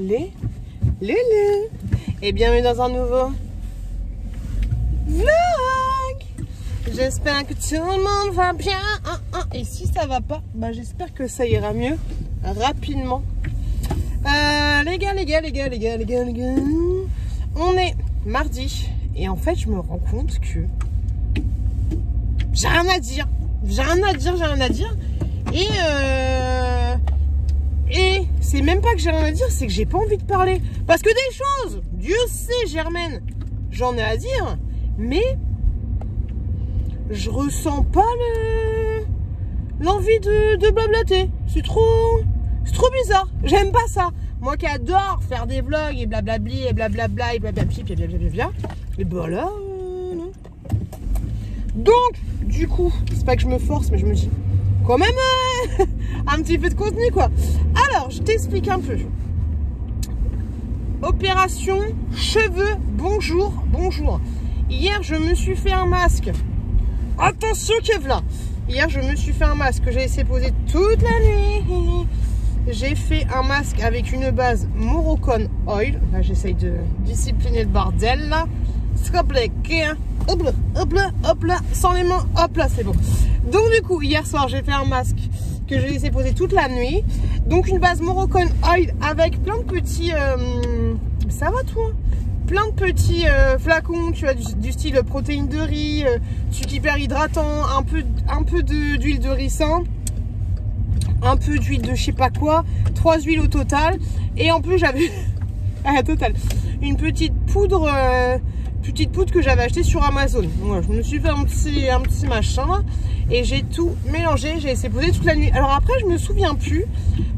les loulous et bienvenue dans un nouveau vlog. J'espère que tout le monde va bien. Et si ça va pas, bah j'espère que ça ira mieux rapidement. Les gars, on est mardi et en fait je me rends compte que j'ai rien à dire. Et c'est même pas que j'ai rien à dire, c'est que j'ai pas envie de parler. Parce que des choses, Dieu sait Germaine, j'en ai à dire, mais je ressens pas l'envie de blablater. C'est trop bizarre, j'aime pas ça. Moi qui adore faire des vlogs et blablabli et blablabla et blablabli et ben là, non. Donc, du coup, c'est pas que je me force, mais je me dis quand même un petit peu de contenu quoi. Alors je t'explique un peu. Opération cheveux, bonjour. Hier je me suis fait un masque. Attention Kevla. Hier je me suis fait un masque que j'ai laissé poser toute la nuit. J'ai fait un masque avec une base Moroccan Oil. Là j'essaye de discipliner le bordel là. C'est compliqué hein. Hop là, sans les mains, hop là, c'est bon. Donc du coup, hier soir, j'ai fait un masque que j'ai laissé poser toute la nuit. Donc une base Moroccan Oil avec plein de petits... ça va toi? Plein de petits flacons, tu vois, du style protéines de riz, sucre hyper hydratant, un peu d'huile de ricin, un peu d'huile de je sais pas quoi, 3 huiles au total. Et en plus, j'avais... total. Une petite poudre que j'avais acheté sur Amazon. Voilà, je me suis fait un petit machin là, et j'ai tout mélangé, j'ai laissé poser toute la nuit. Alors après je me souviens plus,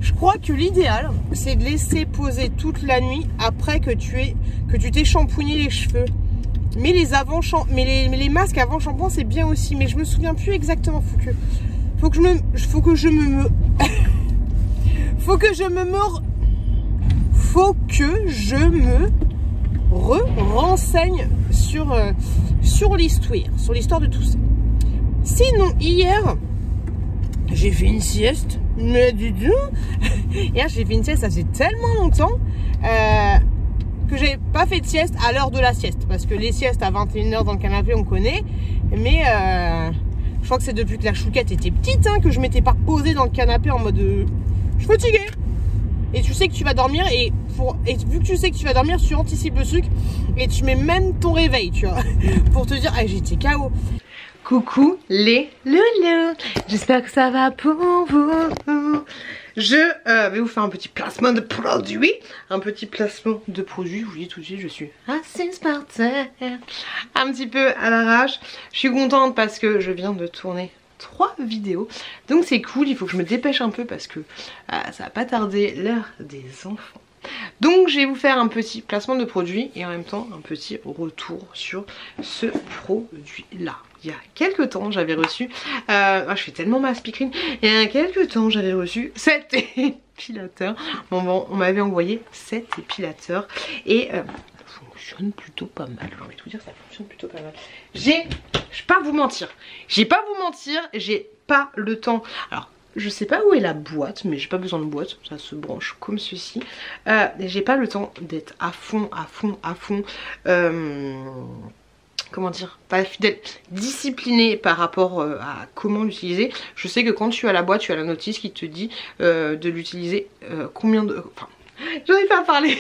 je crois que l'idéal c'est de laisser poser toute la nuit après que tu t'es shampooiné les cheveux. Mais les masques avant shampoing c'est bien aussi, mais je me souviens plus exactement. Faut que je me renseigne sur l'histoire de tout ça. Sinon hier j'ai fait une sieste, mais du tout. Hier j'ai fait une sieste, ça fait tellement longtemps que j'ai pas fait de sieste à l'heure de la sieste, parce que les siestes à 21 h dans le canapé on connaît, mais je crois que c'est depuis que la chouquette était petite hein, que je m'étais pas posée dans le canapé en mode je suis fatiguée. Et tu sais que tu vas dormir, et vu que tu sais que tu vas dormir, tu anticipes le sucre et tu mets même ton réveil, tu vois, pour te dire, ah, j'étais KO. Coucou les loulous, j'espère que ça va pour vous. Je vais vous faire un petit placement de produit. Je vous dis tout de suite, je suis assise par terre, un petit peu à l'arrache. Je suis contente parce que je viens de tourner 3 vidéos, donc c'est cool. Il faut que je me dépêche un peu parce que ça va pas tarder l'heure des enfants. Donc je vais vous faire un petit placement de produit et en même temps un petit retour sur ce produit là. Il y a quelques temps j'avais reçu je fais tellement ma speakerine. Il y a quelques temps j'avais reçu cet épilateur. Bon, on m'avait envoyé cet épilateur et fonctionne plutôt pas mal. J'ai envie de vous dire, ça fonctionne plutôt pas mal. Je vais pas vous mentir, j'ai pas le temps. Alors je sais pas où est la boîte, mais j'ai pas besoin de boîte, ça se branche comme ceci. J'ai pas le temps d'être à fond comment dire, pas fidèle, discipliné par rapport à comment l'utiliser. Je sais que quand tu as la boîte, tu as la notice qui te dit de l'utiliser combien de... Enfin, j'arrive pas à parler.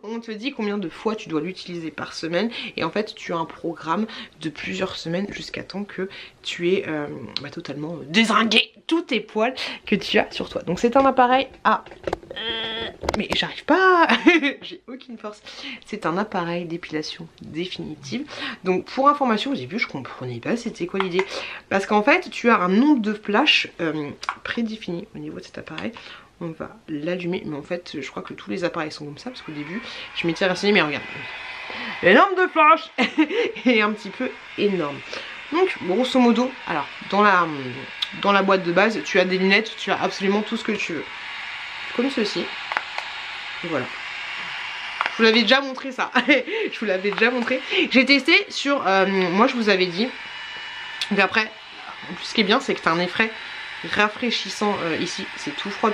On te dit combien de fois tu dois l'utiliser par semaine. Et en fait tu as un programme de plusieurs semaines jusqu'à temps que tu aies totalement dézingué tous tes poils que tu as sur toi. Donc c'est un appareil à... mais j'arrive pas. J'ai aucune force. C'est un appareil d'épilation définitive. Donc pour information, au début je comprenais pas c'était quoi l'idée. Parce qu'en fait tu as un nombre de flashs prédéfini au niveau de cet appareil. On va l'allumer, mais en fait je crois que tous les appareils sont comme ça, parce qu'au début je m'étais renseigné, mais regarde, le nombre de flashs est un petit peu énorme. Donc grosso modo, alors dans la boîte de base tu as des lunettes, tu as absolument tout ce que tu veux, comme ceci. Et voilà, je vous l'avais déjà montré ça. Je vous l'avais déjà montré, j'ai testé sur moi je vous avais dit. Donc après, en plus ce qui est bien c'est que tu as un effet rafraîchissant ici, c'est tout froid.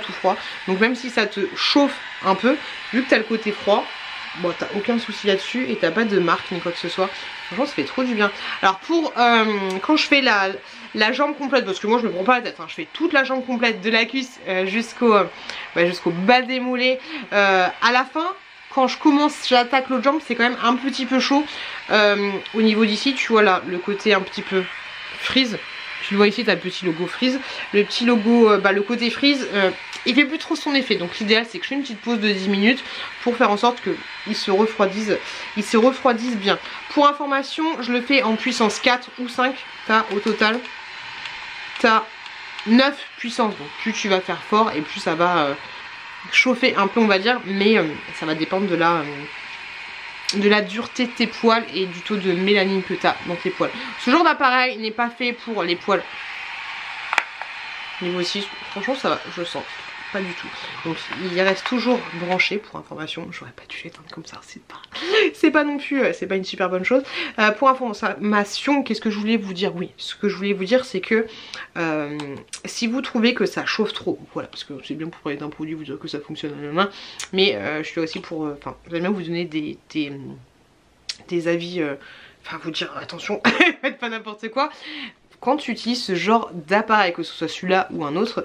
Donc même si ça te chauffe un peu, vu que tu as le côté froid, bon, t'as aucun souci là-dessus et t'as pas de marque ni quoi que ce soit. Franchement, ça fait trop du bien. Alors pour quand je fais la jambe complète, parce que moi je me prends pas la tête, hein, je fais toute la jambe complète de la cuisse jusqu'au bas des mollets. À la fin, quand je commence, j'attaque l'autre jambe, c'est quand même un petit peu chaud. Au niveau d'ici, tu vois là, le côté un petit peu frise. Tu le vois ici, t'as le petit logo frise. Le petit logo, le côté frise, il fait plus trop son effet. Donc l'idéal, c'est que je fais une petite pause de 10 minutes pour faire en sorte qu'il se refroidisse bien. Pour information, je le fais en puissance 4 ou 5. Au total, t'as 9 puissances. Donc plus tu vas faire fort et plus ça va chauffer un peu, on va dire. Mais ça va dépendre de la dureté de tes poils et du taux de mélanine que tu as dans tes poils. Ce genre d'appareil n'est pas fait pour les poils niveau 6. Franchement ça va, je sens pas du tout. Donc il reste toujours branché, pour information. J'aurais pas dû l'éteindre comme ça, c'est pas non plus, c'est pas une super bonne chose. Pour information, qu'est-ce que je voulais vous dire? Oui, ce que je voulais vous dire, c'est que si vous trouvez que ça chauffe trop, voilà, parce que c'est bien pour parler d'un produit, vous dire que ça fonctionne à la main, mais je suis aussi pour, j'aime bien vous donner des avis, vous dire attention, faites pas n'importe quoi. Quand tu utilises ce genre d'appareil, que ce soit celui-là ou un autre,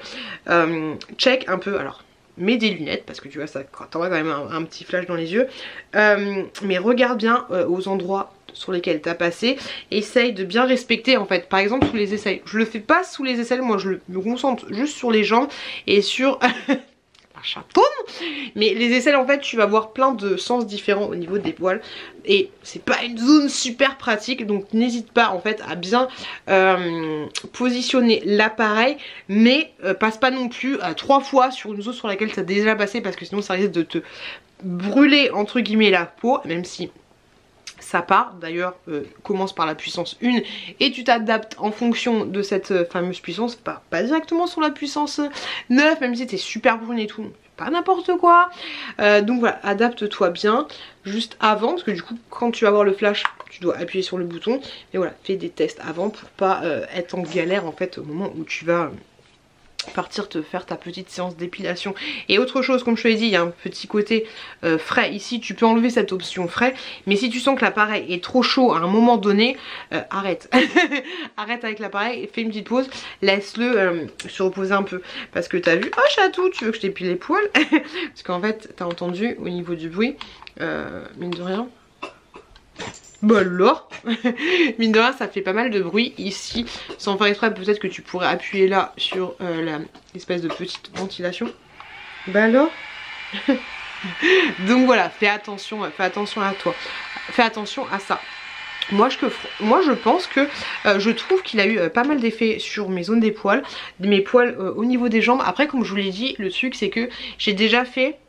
check un peu, alors mets des lunettes parce que tu vois ça t'envoie quand même un petit flash dans les yeux, mais regarde bien aux endroits sur lesquels tu as passé, essaye de bien respecter en fait. Par exemple sous les aisselles, je le fais pas sous les aisselles, moi je me concentre juste sur les jambes et sur la chatonne. Mais les aisselles en fait tu vas voir plein de sens différents au niveau des poils et c'est pas une zone super pratique, donc n'hésite pas en fait à bien positionner l'appareil, mais passe pas non plus 3 fois sur une zone sur laquelle tu as déjà passé, parce que sinon ça risque de te brûler entre guillemets la peau, même si ça part. D'ailleurs commence par la puissance 1 et tu t'adaptes en fonction de cette fameuse puissance, pas directement sur la puissance 9, même si t'es super brune et tout, pas n'importe quoi. Donc voilà, adapte-toi bien juste avant, parce que du coup quand tu vas avoir le flash tu dois appuyer sur le bouton, mais voilà, fais des tests avant pour pas être en galère en fait au moment où tu vas partir te faire ta petite séance d'épilation. Et autre chose, comme je te l'ai dit, il y a un petit côté frais ici, tu peux enlever cette option frais, mais si tu sens que l'appareil est trop chaud à un moment donné, arrête. Arrête avec l'appareil, fais une petite pause, laisse-le se reposer un peu, parce que t'as vu, oh chatou, tu veux que je t'épile les poils? Parce qu'en fait t'as entendu au niveau du bruit, mine de rien, bah alors mine de rien ça fait pas mal de bruit ici, sans faire exprès. Peut-être que tu pourrais appuyer là sur l'espèce de petite ventilation. Bah alors donc voilà, fais attention à toi, fais attention à ça. Moi je pense que je trouve qu'il a eu pas mal d'effets sur mes zones des poils, mes poils au niveau des jambes. Après comme je vous l'ai dit, le truc c'est que j'ai déjà fait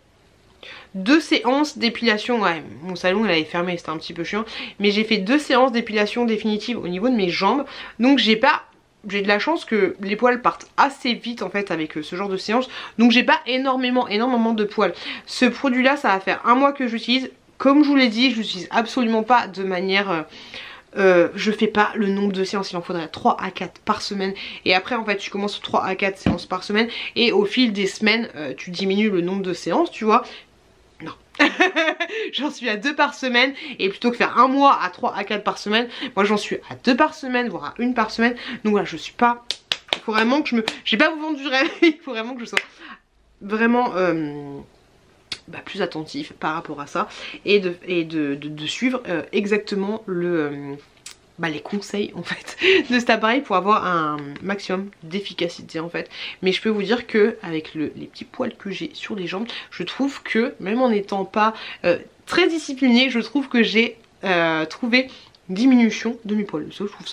2 séances d'épilation. Ouais, mon salon il avait fermé, c'était un petit peu chiant, mais j'ai fait 2 séances d'épilation définitive au niveau de mes jambes. Donc j'ai de la chance que les poils partent assez vite en fait avec ce genre de séance. Donc j'ai pas énormément de poils. Ce produit là, ça va faire 1 mois que j'utilise. Comme je vous l'ai dit, je l'utilise absolument pas de manière je fais pas le nombre de séances, il en faudrait 3 à 4 par semaine. Et après en fait tu commences 3 à 4 séances par semaine, et au fil des semaines tu diminues le nombre de séances, tu vois. Non. J'en suis à 2 par semaine, et plutôt que faire 1 mois à 3 à 4 par semaine, moi j'en suis à 2 par semaine, voire à 1 par semaine. Donc voilà, je suis pas, il faut vraiment que je vais pas vous vendre du rêve, il faut vraiment que je sois vraiment plus attentif par rapport à ça, et de suivre exactement les conseils en fait de cet appareil pour avoir un maximum d'efficacité en fait. Mais je peux vous dire que avec les petits poils que j'ai sur les jambes, je trouve que même en n'étant pas très disciplinée, je trouve que j'ai trouvé diminution de mes poils. Je trouve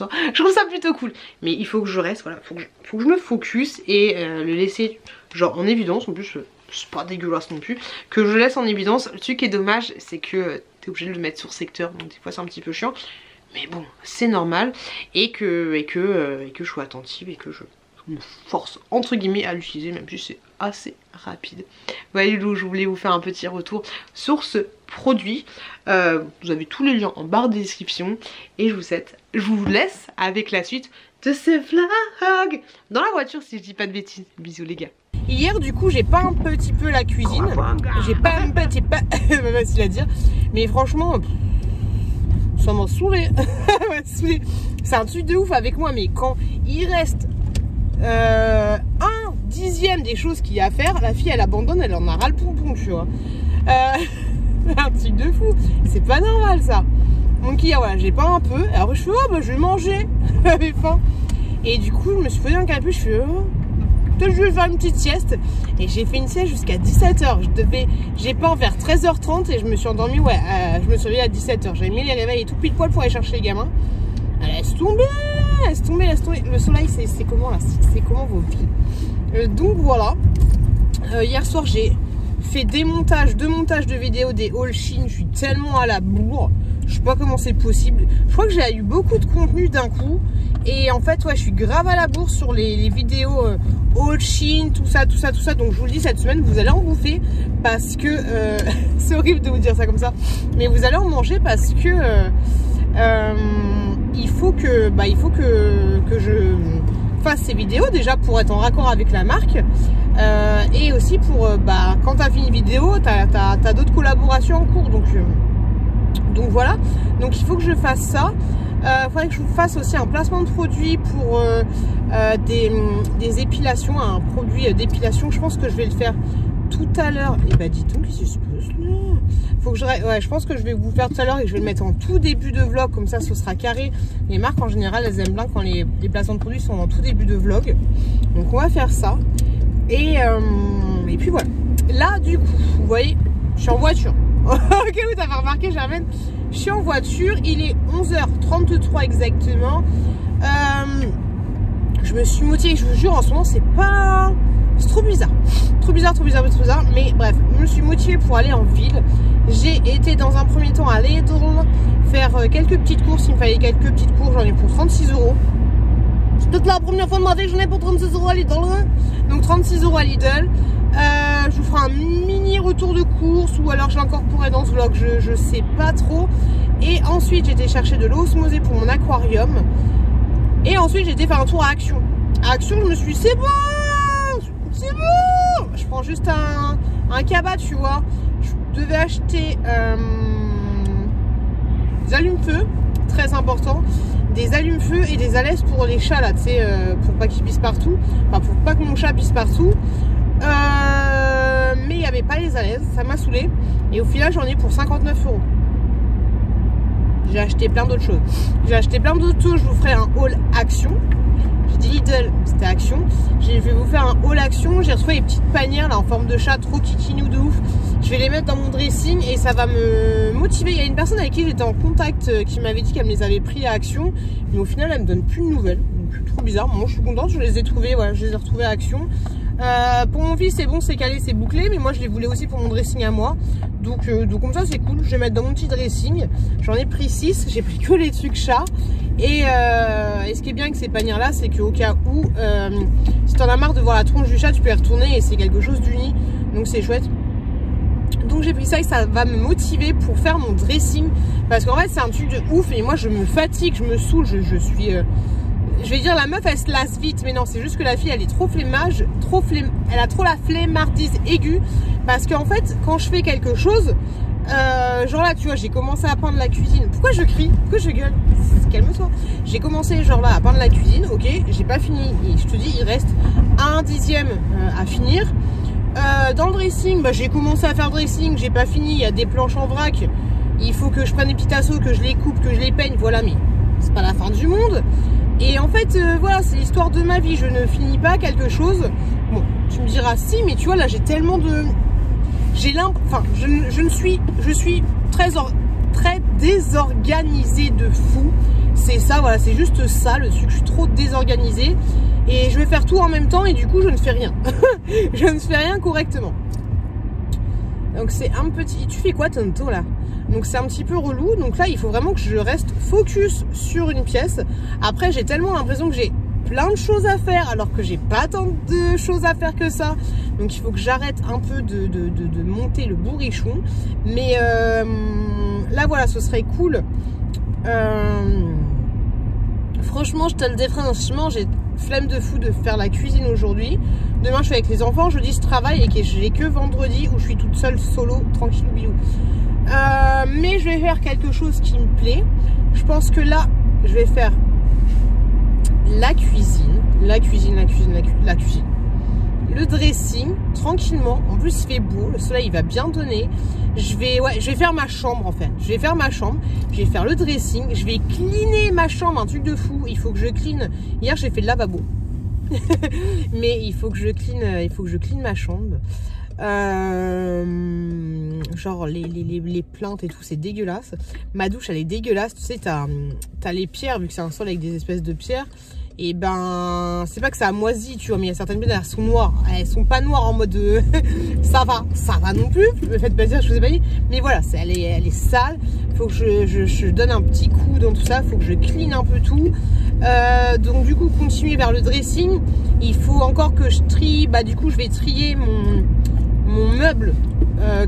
ça plutôt cool. Mais il faut que je reste, voilà, faut que je me focus et le laisser genre en évidence. En plus c'est pas dégueulasse non plus, que je laisse en évidence. Le truc qui est dommage, c'est que t'es obligé de le mettre sur secteur, donc des fois c'est un petit peu chiant. Mais bon, c'est normal, et que je sois attentive et que je me force entre guillemets à l'utiliser, même si c'est assez rapide. Voilà, je voulais vous faire un petit retour sur ce produit. Vous avez tous les liens en barre de description, et je vous laisse avec la suite de ces vlogs dans la voiture si je dis pas de bêtises. Bisous les gars. Hier du coup j'ai pas un petit peu la cuisine, j'ai pas un petit peu, facile à dire, mais franchement ça m'a saoulé. C'est un truc de ouf avec moi, mais quand il reste 1/10 des choses qu'il y a à faire, la fille elle abandonne, elle en a ras le pompon, tu vois. Un truc de fou, c'est pas normal ça. Donc hier voilà, j'ai pas un peu, alors je fais oh bah je vais manger, j'avais faim. Et du coup je me suis posé un canapé, je fais peut-être je vais faire une petite sieste. Et j'ai fait une sieste jusqu'à 17h. J'ai pas vers 13h30 et je me suis endormie, ouais, je me suis réveillée à 17h. J'avais mis les réveils et tout pile poil pour aller chercher les gamins. Laisse tomber. Le soleil, c'est comment là? C'est comment vos vies? Donc voilà. Hier soir, j'ai fait deux montages de vidéos, des haul Shein. Je suis tellement à la bourre. Je sais pas comment c'est possible. Je crois que j'ai eu beaucoup de contenu d'un coup. Et en fait, ouais, je suis grave à la bourre sur les vidéos haul Shein, tout ça. Donc je vous le dis, cette semaine, vous allez en bouffer parce que c'est horrible de vous dire ça comme ça, mais vous allez en manger parce que il faut que je fasse ces vidéos déjà pour être en raccord avec la marque et aussi pour quand t'as fini une vidéo, t'as d'autres collaborations en cours. Donc voilà, donc il faut que je fasse ça. Faudrait que je vous fasse aussi un placement de produit pour des épilations, un produit d'épilation. Je pense que je vais le faire tout à l'heure. Et bah dis donc, qu'est-ce qui se passe là? Faut que je pense que je vais vous faire tout à l'heure et je vais le mettre en tout début de vlog, comme ça ce sera carré. Les marques en général elles aiment bien quand les placements de produits sont en tout début de vlog. Donc on va faire ça. Et puis voilà. Là du coup, vous voyez, je suis en voiture. Ok, vous avez remarqué, j'amène. Je suis en voiture, il est 11h33 exactement. Je me suis motivée, je vous jure, en ce moment c'est trop bizarre. Trop bizarre. Mais bref, je me suis motivée pour aller en ville. J'ai été dans un premier temps à Lidl faire quelques petites courses. Il me fallait quelques petites courses, j'en ai pour 36 €. C'est peut-être la première fois de ma vie que j'en ai pour 36 € à Lidl. Donc 36 € à Lidl. Je vous ferai un mini retour de course ou alors je l'incorporerai dans ce vlog, je sais pas trop. Et ensuite j'ai été chercher de l'eau osmosée pour mon aquarium. Et ensuite j'ai été faire un tour à Action. À Action je me suis dit c'est bon. Je prends juste un cabas, tu vois. Je devais acheter des allumes-feu, très important. Des allumes-feu et des alaises pour les chats là, tu sais, pour pas qu'ils pissent partout. Enfin pour pas que mon chat pisse partout. Mais il n'y avait pas les alaises, ça m'a saoulé. Et au final j'en ai pour 59 €. J'ai acheté plein d'autres choses. Je vous ferai un haul Action. J'ai dit Lidl, c'était Action. Je vais vous faire un haul Action. J'ai retrouvé les petites panières là en forme de chat, trop kikinou de ouf. Je vais les mettre dans mon dressing et ça va me motiver. Il y a une personne avec qui j'étais en contact qui m'avait dit qu'elle me les avait pris à Action, mais au final elle me donne plus de nouvelles. Donc trop bizarre. Moi je suis contente, je les ai trouvées, ouais, je les ai retrouvées à Action. Pour mon fils c'est bon, c'est calé, c'est bouclé, mais moi je les voulais aussi pour mon dressing à moi. Donc comme ça c'est cool, je vais mettre dans mon petit dressing. J'en ai pris 6, j'ai pris que les trucs chats. Et ce qui est bien avec ces panières là, c'est qu'au cas où si t'en as marre de voir la tronche du chat, tu peux y retourner et c'est quelque chose d'uni. Donc c'est chouette. Donc j'ai pris ça et ça va me motiver pour faire mon dressing. Parce qu'en fait c'est un truc de ouf et moi je me fatigue, je me saoule, je suis... je vais dire la meuf elle se lasse vite, mais non c'est juste que la fille elle est trop flemmage, elle a trop la flemmardise aiguë. Parce qu'en fait quand je fais quelque chose, genre là tu vois j'ai commencé à peindre la cuisine. Pourquoi je crie? Pourquoi je gueule? Calme-toi. J'ai commencé genre là à peindre la cuisine, ok, j'ai pas fini. Et je te dis il reste 1/10 à finir. Dans le dressing, bah, j'ai commencé à faire le dressing, j'ai pas fini, il y a des planches en vrac. Il faut que je prenne des petits tasseaux, que je les coupe, que je les peigne, voilà, mais c'est pas la fin du monde. Et en fait, voilà, c'est l'histoire de ma vie. Je ne finis pas quelque chose. Bon, tu me diras si, mais tu vois, là, j'ai tellement de... Enfin, je suis très désorganisée de fou. C'est ça, voilà, c'est juste ça, le truc. Je suis trop désorganisée. Et je vais faire tout en même temps et du coup, je ne fais rien. Je ne fais rien correctement. Donc, c'est un petit... Tu fais quoi, Tonto, là? Donc c'est un petit peu relou. Donc là il faut vraiment que je reste focus sur une pièce. Après j'ai tellement l'impression que j'ai plein de choses à faire alors que j'ai pas tant de choses à faire que ça. Donc il faut que j'arrête un peu de monter le bourrichon. Mais là voilà, ce serait cool. franchement, je te le dis franchement, j'ai flemme de fou de faire la cuisine aujourd'hui. Demain, je suis avec les enfants, jeudi, je travaille et que j'ai que vendredi où je suis toute seule, solo, tranquille, bilou. Mais je vais faire quelque chose qui me plaît. Je pense que là, je vais faire la cuisine. Le dressing, tranquillement. En plus, il fait beau, le soleil il va bien donner. Je vais faire ma chambre en fait. Je vais faire le dressing. Je vais cleaner ma chambre, un truc de fou. Il faut que je clean. Hier, j'ai fait le lavabo. Mais il faut que je clean ma chambre. Genre les plaintes et tout, c'est dégueulasse. Ma douche, elle est dégueulasse. Tu sais, t'as les pierres, vu que c'est un sol avec des espèces de pierres. Et ben, c'est pas que ça a moisi, tu vois, mais il y a certaines pierres, elles sont noires. Elles sont pas noires en mode ça va non plus. Me faites plaisir, je vous ai pas dit. Mais voilà, elle est sale. Faut que je donne un petit coup dans tout ça. Faut que je clean un peu tout. Donc du coup, continuer vers le dressing. Il faut encore que je trie. Bah du coup, je vais trier mon meuble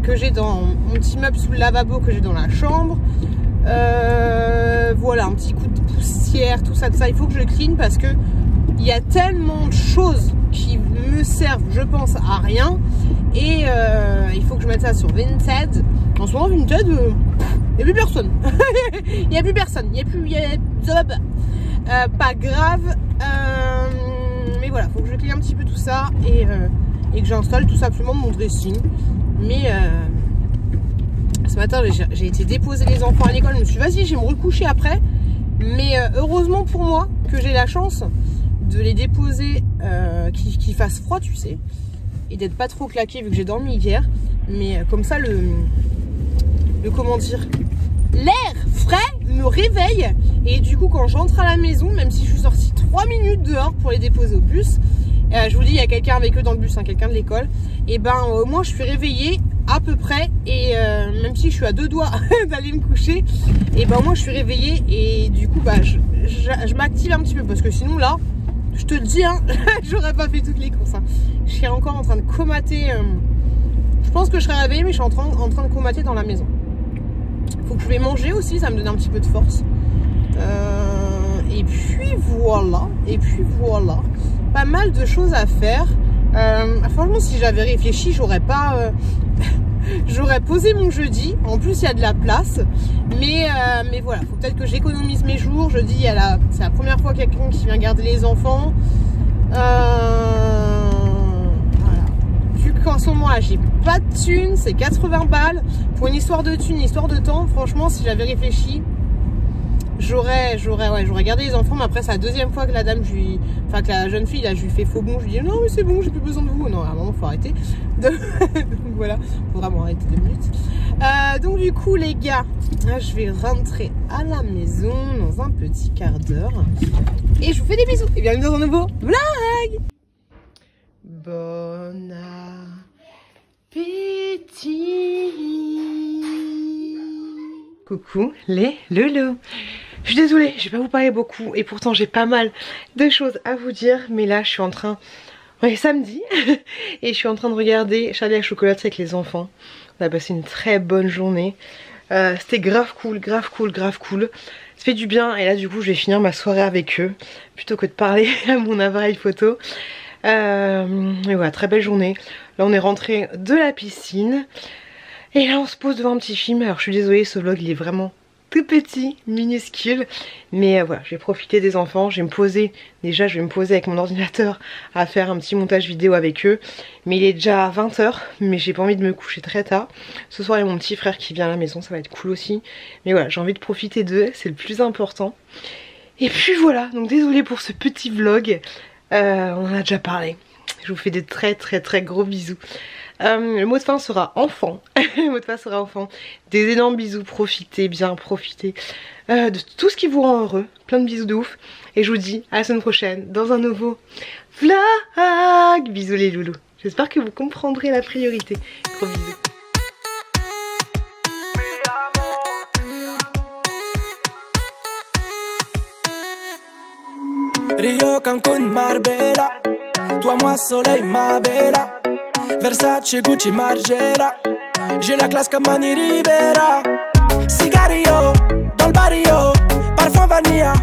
que j'ai dans mon petit meuble sous le lavabo que j'ai dans la chambre. Voilà, un petit coup de poussière, tout ça. Il faut que je clean parce que il y a tellement de choses qui me servent, je pense, à rien. Et il faut que je mette ça sur Vinted. En ce moment, Vinted, il n'y a plus personne. Il n'y a plus personne. Pas grave. Mais voilà, il faut que je clean un petit peu tout ça et que j'installe tout simplement mon dressing. Mais ce matin, j'ai été déposer les enfants à l'école. Je me suis dit, vas-y, je vais me recoucher après. Mais heureusement pour moi que j'ai la chance de les déposer, qu'il fasse froid, tu sais. Et d'être pas trop claqué vu que j'ai dormi hier. Mais comme ça, comment dire, l'air frais me réveille. Et du coup, quand j'entre à la maison, même si je suis sortie 3 minutes dehors pour les déposer au bus, je vous dis, il y a quelqu'un avec eux dans le bus, hein, quelqu'un de l'école. Et ben, moi, je suis réveillée à peu près. Et même si je suis à 2 doigts d'aller me coucher, et ben moi, je suis réveillée. Et du coup, bah, je m'active un petit peu parce que sinon, là, je te le dis, hein, j'aurais pas fait toutes les courses. Hein. Je serais encore en train de comater. Je pense que je serais réveillée, mais je suis en train de comater dans la maison. Faut que je vais manger aussi, ça me donne un petit peu de force. Et puis voilà. Pas mal de choses à faire. Franchement, si j'avais réfléchi, j'aurais pas. J'aurais posé mon jeudi. En plus, il y a de la place. Mais voilà, faut peut-être que j'économise mes jours. Jeudi, c'est la première fois qu'il y a quelqu'un qui vient garder les enfants. Voilà. Vu qu'en ce moment là, j'ai pas de thunes, c'est 80 balles. Pour une histoire de thunes, une histoire de temps, franchement, si j'avais réfléchi, j'aurais gardé les enfants. Mais après, c'est la deuxième fois que la dame, que la jeune fille, là, je lui fais faux bon. Je lui dis non, mais c'est bon, j'ai plus besoin de vous. Non, à un moment, faut arrêter. Donc voilà, faut vraiment arrêter 2 minutes. Donc du coup, les gars, là, je vais rentrer à la maison dans un petit quart d'heure. Et je vous fais des bisous. Et bienvenue dans un nouveau vlog. Bon appétit. Coucou les loulous. Je suis désolée, je vais pas vous parler beaucoup et pourtant j'ai pas mal de choses à vous dire. Mais là je suis en train, samedi, et je suis en train de regarder Charlie à la chocolaterie avec les enfants. On a passé une très bonne journée. C'était grave cool. Ça fait du bien et là du coup je vais finir ma soirée avec eux plutôt que de parler à mon appareil photo. Et voilà, très belle journée. Là on est rentré de la piscine. Et là on se pose devant un petit film. Alors je suis désolée, ce vlog il est vraiment tout petit, minuscule. Mais voilà, je vais profiter des enfants. Je vais me poser avec mon ordinateur à faire un petit montage vidéo avec eux. Mais il est déjà 20 h. Mais j'ai pas envie de me coucher très tard. Ce soir il y a mon petit frère qui vient à la maison, ça va être cool aussi. Mais voilà, j'ai envie de profiter d'eux, c'est le plus important. Et puis voilà, donc désolée pour ce petit vlog. On en a déjà parlé. Je vous fais de très gros bisous. Le mot de fin sera enfant. Le mot de fin sera enfant. Des énormes bisous, profitez bien, profitez de tout ce qui vous rend heureux. Plein de bisous de ouf. Et je vous dis à la semaine prochaine dans un nouveau vlog. Bisous les loulous. J'espère que vous comprendrez la priorité. Gros bisous. Rio, Cancun, Marbella. Toi, moi, soleil, ma bella. Versace, Gucci, Margiela. J'ai la classe comme Mani Rivera. Cigario, dans le barrio. Parfum vanilla.